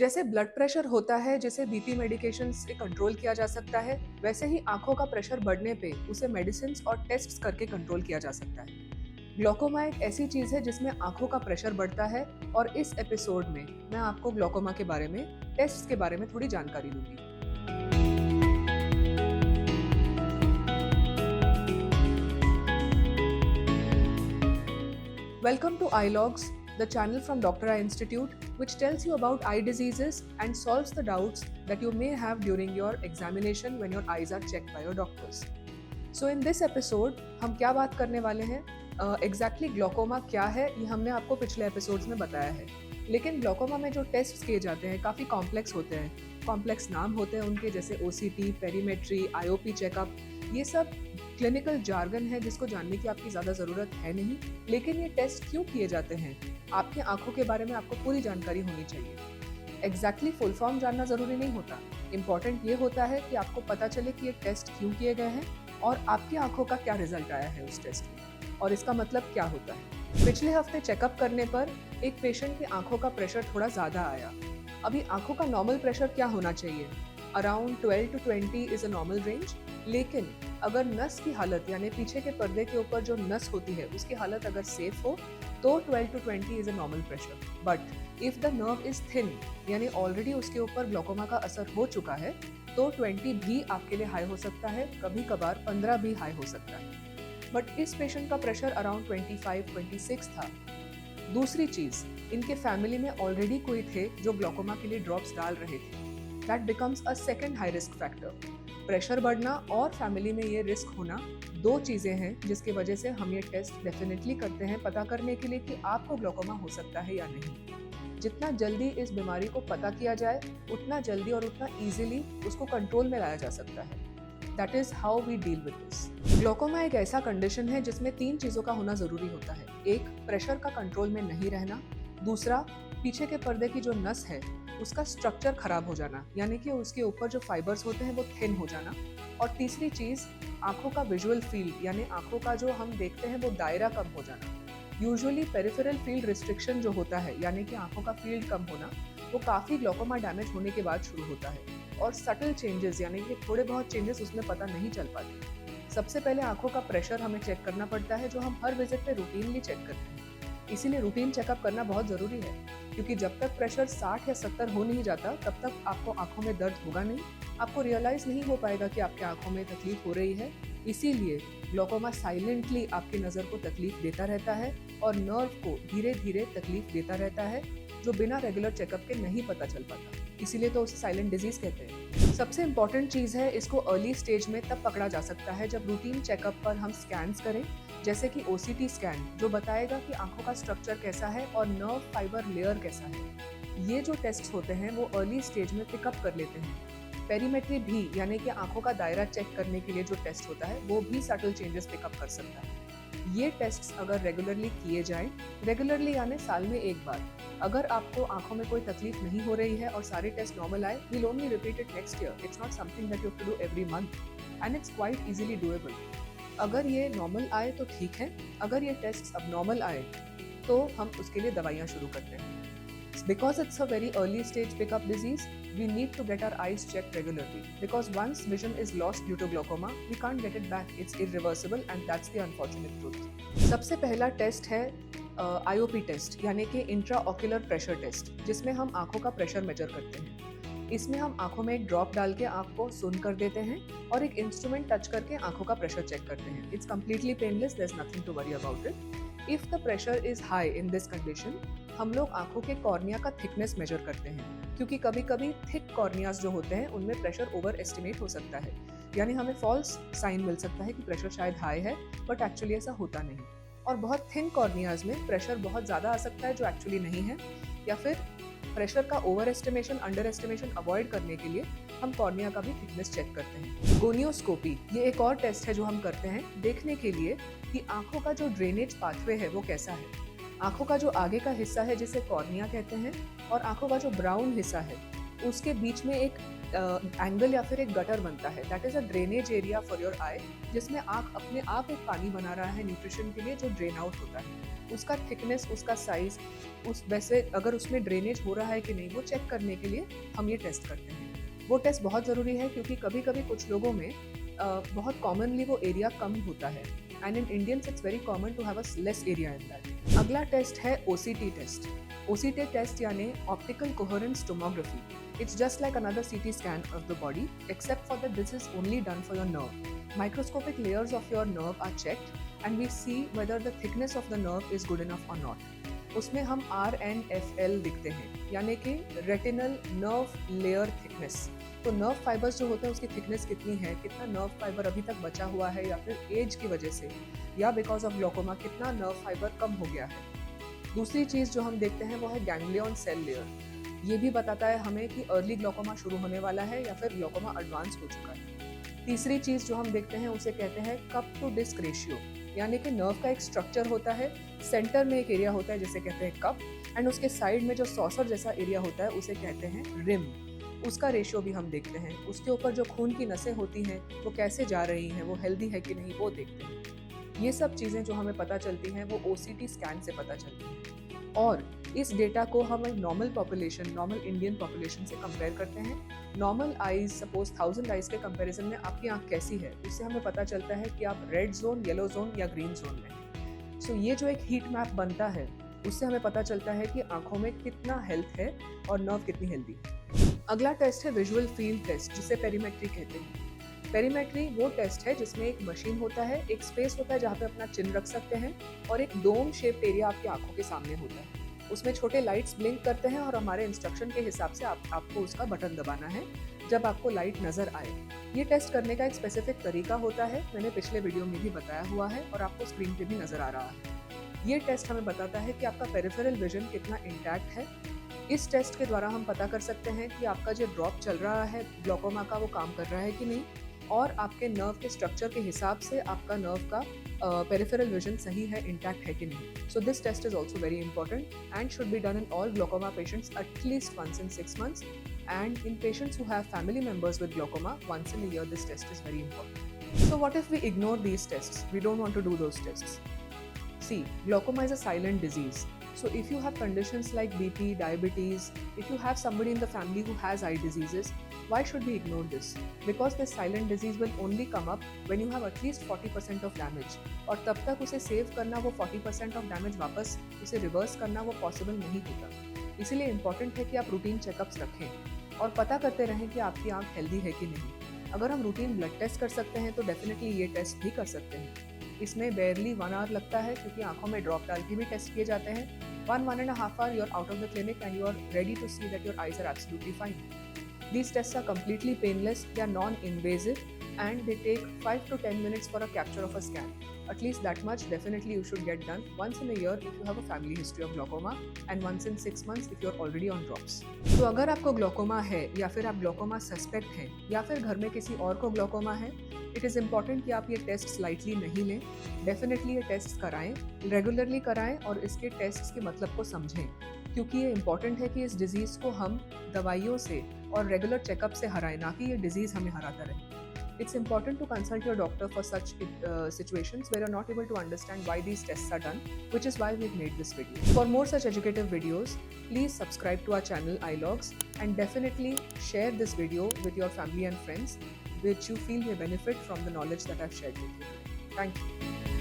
जैसे blood pressure होता है जिसे बीपी मेडिकेशन से कंट्रोल किया जा सकता है, वैसे ही आंखों का प्रेशर बढ़ने पे उसे मेडिसिन और टेस्ट्स करके कंट्रोल किया जा सकता है। ग्लोकोमा एक ऐसी चीज है जिसमें आंखों का प्रेशर बढ़ता है और इस एपिसोड में मैं आपको ग्लोकोमा के बारे में, टेस्ट्स के बारे में थोड़ी जानकारी दूंगी। Welcome to iLogs, the channel from Dr. Eye Institute, which tells you about eye diseases and solves the doubts that you may have during your examination when your eyes are checked by your doctors. So in this episode, हम क्या बात करने वाले हैं? Exactly glaucoma क्या है, ये हमने आपको पिछले एपिसोड्स में बताया है। लेकिन ग्लोकोमा में जो टेस्ट किए जाते हैं काफ़ी कॉम्प्लेक्स होते हैं। कॉम्प्लेक्स नाम होते हैं उनके, जैसे OCT, पेरीमेट्री, IOP चेकअप। ये सब क्लिनिकल जार्गन है जिसको जानने की आपकी ज़्यादा ज़रूरत है नहीं। लेकिन ये टेस्ट क्यों किए जाते हैं? आपकी आंखों के बारे में आपको पूरी जानकारी होनी चाहिए। एग्जैक्टली फुल फॉर्म जानना ज़रूरी नहीं होता। इम्पॉर्टेंट ये होता है कि आपको पता चले कि ये टेस्ट क्यों किए गए हैं और आपकी आंखों का क्या रिजल्ट आया है उस टेस्ट में, और इसका मतलब क्या होता है। पिछले हफ्ते चेकअप करने पर एक पेशेंट की आंखों का प्रेशर थोड़ा ज़्यादा आया। अभी आंखों का नॉर्मल प्रेशर क्या होना चाहिए? Around 12 to 20 is a normal range. लेकिन अगर नस की हालत यानी पीछे के पर्दे के ऊपर जो नस होती है उसकी हालत अगर सेफ हो तो 12 to 20 is a normal pressure. But if the nerve is thin यानी ऑलरेडी उसके ऊपर ग्लोकोमा का असर हो चुका है तो 20 भी आपके लिए हाई हो सकता है, कभी कभार 15 भी हाई हो सकता है। बट इस पेशेंट का प्रेशर अराउंड 25-26 था। दूसरी चीज़, इनके फैमिली में ऑलरेडी कोई थे जो ग्लोकोमा के लिए ड्रॉप्स डाल रहे थे। That becomes a second high risk factor. Pressure बढ़ना और फैमिली में ये रिस्क होना दो चीज़ें हैं जिसकी वजह से हम ये टेस्ट डेफिनेटली करते हैं पता करने के लिए कि आपको ग्लोकोमा हो सकता है या नहीं। जितना जल्दी इस बीमारी को पता किया जाए उतना जल्दी और उतना इजीली उसको कंट्रोल में लाया जा सकता है। That is how we deal with this. Glaucoma एक ऐसा कंडीशन है जिसमें 3 चीज़ों का होना ज़रूरी होता है। एक, प्रेशर का कंट्रोल में नहीं रहना। दूसरा, पीछे के पर्दे की जो नस है उसका स्ट्रक्चर खराब हो जाना, यानी कि उसके ऊपर जो फाइबर्स होते हैं वो थिन हो जाना। और तीसरी चीज़, आंखों का विजुअल फील्ड यानी आंखों का जो हम देखते हैं वो दायरा कम हो जाना। यूजुअली पेरिफेरल फील्ड रिस्ट्रिक्शन जो होता है यानी कि आंखों का फील्ड कम होना, वो काफ़ी ग्लोकोमा डैमेज होने के बाद शुरू होता है और सटल चेंजेस यानी कि थोड़े बहुत चेंजेस उसमें पता नहीं चल पाते। सबसे पहले आंखों का प्रेशर हमें चेक करना पड़ता है, जो हम हर विजिट पे रूटीनली चेक करते हैं। इसीलिए रूटीन चेकअप करना बहुत ज़रूरी है, क्योंकि जब तक प्रेशर 60 या 70 हो नहीं जाता तब तक आपको आंखों में दर्द होगा नहीं, आपको रियलाइज़ नहीं हो पाएगा कि आपके आंखों में तकलीफ हो रही है। इसीलिए ग्लोकोमा साइलेंटली आपकी नज़र को तकलीफ देता रहता है और नर्व को धीरे धीरे तकलीफ देता रहता है, जो बिना रेगुलर चेकअप के नहीं पता चल पाता। इसीलिए तो उसे साइलेंट डिजीज कहते हैं। सबसे इम्पॉर्टेंट चीज़ है, इसको अर्ली स्टेज में तब पकड़ा जा सकता है जब रूटीन चेकअप पर हम स्कैन्स करें, जैसे कि OCT स्कैन, जो बताएगा कि आंखों का स्ट्रक्चर कैसा है और नर्व फाइबर लेयर कैसा है। ये जो टेस्ट होते हैं वो अर्ली स्टेज में पिकअप कर लेते हैं। पेरीमेट्री भी यानी कि आंखों का दायरा चेक करने के लिए जो टेस्ट होता है वो भी सटल चेंजेस पिकअप कर सकता है। ये टेस्ट्स अगर रेगुलरली किए जाएं, रेगुलरली यानी साल में एक बार, अगर आपको आंखों में कोई तकलीफ नहीं हो रही है और सारे टेस्ट नॉर्मल आए, we'll only repeat it next year. It's not something that you have to do every month and it's quite easily doable. अगर ये नॉर्मल आए तो ठीक है, अगर ये टेस्ट अब नॉर्मल आए तो हम उसके लिए दवाइयाँ शुरू करते हैं। Because it's a very early stage pickup disease, we need to get our eyes checked regularly. Because once vision is lost due to glaucoma, we can't get it back. It's irreversible and that's the unfortunate truth. सबसे पहला test है IOP test यानी कि intraocular pressure test, जिसमें हम आंखों का pressure measure करते हैं। इसमें हम आंखों में एक ड्रॉप डाल के आंख को सुन कर देते हैं और एक इंस्ट्रूमेंट टच करके आंखों का प्रेशर चेक करते हैं। It's completely painless, there is nothing to worry about it. If the pressure is high in this condition, हम लोग आंखों के कॉर्निया का थिकनेस मेजर करते हैं, क्योंकि कभी कभी थिक कॉर्नियाज जो होते हैं उनमें प्रेशर ओवर एस्टिमेट हो सकता है, यानी हमें फॉल्स साइन मिल सकता है कि प्रेशर शायद हाई है, बट एक्चुअली ऐसा होता नहीं। और बहुत थिन कॉर्नियाज में प्रेशर बहुत ज़्यादा आ सकता है जो एक्चुअली नहीं है, या फिर प्रेशर का over estimation, under estimation avoid करने के लिए हम कॉर्निया का भी थिकनेस चेक करते हैं। गोनियोस्कोपी ये एक और टेस्ट है जो हम करते हैं देखने के लिए कि आंखों का जो ड्रेनेज पाथवे है वो कैसा है। आंखों का जो आगे का हिस्सा है जिसे कॉर्निया कहते हैं, और आंखों का जो ब्राउन हिस्सा है उसके बीच में एक एंगल या फिर एक गटर बनता है। That is a drainage area for your eye, जिसमें आंख अपने आप एक पानी बना रहा है न्यूट्रिशन के लिए, जो ड्रेन आउट होता है। उसका थिकनेस, उसका साइज़, उस वैसे अगर उसमें ड्रेनेज हो रहा है कि नहीं, वो चेक करने के लिए हम ये टेस्ट करते हैं। वो टेस्ट बहुत ज़रूरी है क्योंकि कभी-कभी कुछ लोगों में बहुत कॉमनली वो एरिया कम होता है and in Indians it's very common to have a less area in that. अगला टेस्ट है ओसीटी टेस्ट। ओसीटी टेस्ट यानी optical coherence tomography. It's just like another CT scan of the body, except for that this is only done for your nerve. Microscopic layers of your nerve are checked and we see whether the thickness of the nerve is good enough or not. उसमें हम RNFL दिखते हैं, यानी कि retinal nerve layer thickness. तो nerve fibres जो होते हैं उसकी थिकनेस कितनी है, कितना नर्व फाइबर अभी तक बचा हुआ है या फिर एज की वजह से या बिकॉज ऑफ ग्लोकोमा कितना नर्व फाइबर कम हो गया है। दूसरी चीज़ जो हम देखते हैं वो है गैंग्लियन सेल लेयर। ये भी बताता है हमें कि अर्ली ग्लोकोमा शुरू होने वाला है या फिर ग्लोकोमा एडवांस हो चुका है। तीसरी चीज़ जो हम देखते हैं उसे कहते हैं कप टू डिस्क रेशियो, यानी कि नर्व का एक स्ट्रक्चर होता है, सेंटर में एक एरिया होता है जिसे कहते हैं कप एंड उसके साइड में जो सॉसर जैसा एरिया होता है उसे कहते हैं रिम। उसका रेशियो भी हम देखते हैं। उसके ऊपर जो खून की नसें होती हैं वो कैसे जा रही हैं, वो हेल्दी है कि नहीं, वो देखते हैं। ये सब चीज़ें जो हमें पता चलती हैं वो OCT स्कैन से पता चलती हैं और इस डेटा को हम एक normal population, normal Indian population से कंपेयर करते हैं। नॉर्मल आइज, सपोज 1000 आइज के कंपैरिजन में आपकी आंख कैसी है, उससे हमें पता चलता है कि आप रेड जोन, येलो जोन या ग्रीन जोन में। सो ये जो एक हीट मैप बनता है उससे हमें पता चलता है कि आंखों में कितना हेल्थ है और नर्व कितनी हेल्दी है। अगला टेस्ट है विजुअल फील्ड टेस्ट, जिसे पेरीमेट्री कहते हैं। पेरीमेट्री वो टेस्ट है जिसमें एक मशीन होता है, एक स्पेस होता है जहाँ पे अपना चिन्ह रख सकते हैं और एक डोम शेप्ड एरिया आपकी आंखों के सामने होता है। उसमें छोटे लाइट्स ब्लिंक करते हैं और हमारे इंस्ट्रक्शन के हिसाब से आपको उसका बटन दबाना है जब आपको लाइट नज़र आए। ये टेस्ट करने का एक स्पेसिफिक तरीका होता है, मैंने पिछले वीडियो में भी बताया हुआ है और आपको स्क्रीन पे भी नज़र आ रहा है। ये टेस्ट हमें बताता है कि आपका पेरिफेरल विजन कितना इंटैक्ट है। इस टेस्ट के द्वारा हम पता कर सकते हैं कि आपका जो ड्रॉप चल रहा है ग्लोकोमा का वो काम कर रहा है कि नहीं और आपके नर्व के स्ट्रक्चर के हिसाब से आपका नर्व का पेरिफेरल विजन सही है, इंटैक्ट है कि नहीं। So this test is also very important and should be done in all glaucoma patients at least once in 6 months, and in patients who have family members with glaucoma, once in a year this test is very important. So what if we ignore these tests? We don't want to do those tests. See, glaucoma is a silent disease. So if you have conditions like BP, diabetes, if you have somebody in the family who has eye diseases, why should we ignore this? Because this silent disease will only come up when you have at least 40% of damage. और तब तक उसे save करना, वो 40% of damage वापस उसे reverse करना वो पॉसिबल नहीं होता। इसीलिए इम्पॉर्टेंट है कि आप रूटीन चेकअप्स रखें और पता करते रहें कि आपकी आंख हेल्दी है कि नहीं। अगर हम रूटीन ब्लड टेस्ट कर सकते हैं तो डेफिनेटली ये टेस्ट भी कर सकते हैं। इसमें बेयरली 1 आवर लगता है क्योंकि आंखों में ड्रॉप डाल के भी टेस्ट किए जाते हैं। 1.5 hour you're out of the clinic and you're ready to see that your eyes are absolutely fine. These tests are completely painless, they are non-invasive and they take 5 to 10 minutes for a capture of a scan. At least that much definitely you should get done once in a year if you have a family history of glaucoma and once in 6 months if you're already on drops. तो अगर आपको glaucoma है या फिर आप glaucoma suspect हैं या फिर घर में किसी और को ग्लोकोमा है, इट इज़ इम्पॉर्टेंट कि आप ये टेस्ट स्लाइटली नहीं लें। डेफिनेटली ये टेस्ट कराएं, रेगुलरली कराएं और इसके टेस्ट के मतलब को समझें क्योंकि ये इम्पॉर्टेंट है कि इस डिज़ीज़ को हम दवाइयों से और रेगुलर चेकअप से हराएं, ना कि ये डिज़ीज़ हमें हराता रहे। It's important to consult your doctor for such situations where you're not able to understand why these tests are done, which is why we've made this video. For more such educative videos, please subscribe to our channel iLogs and definitely share this video with your family and friends which you feel may benefit from the knowledge that I've shared with you. Thank you.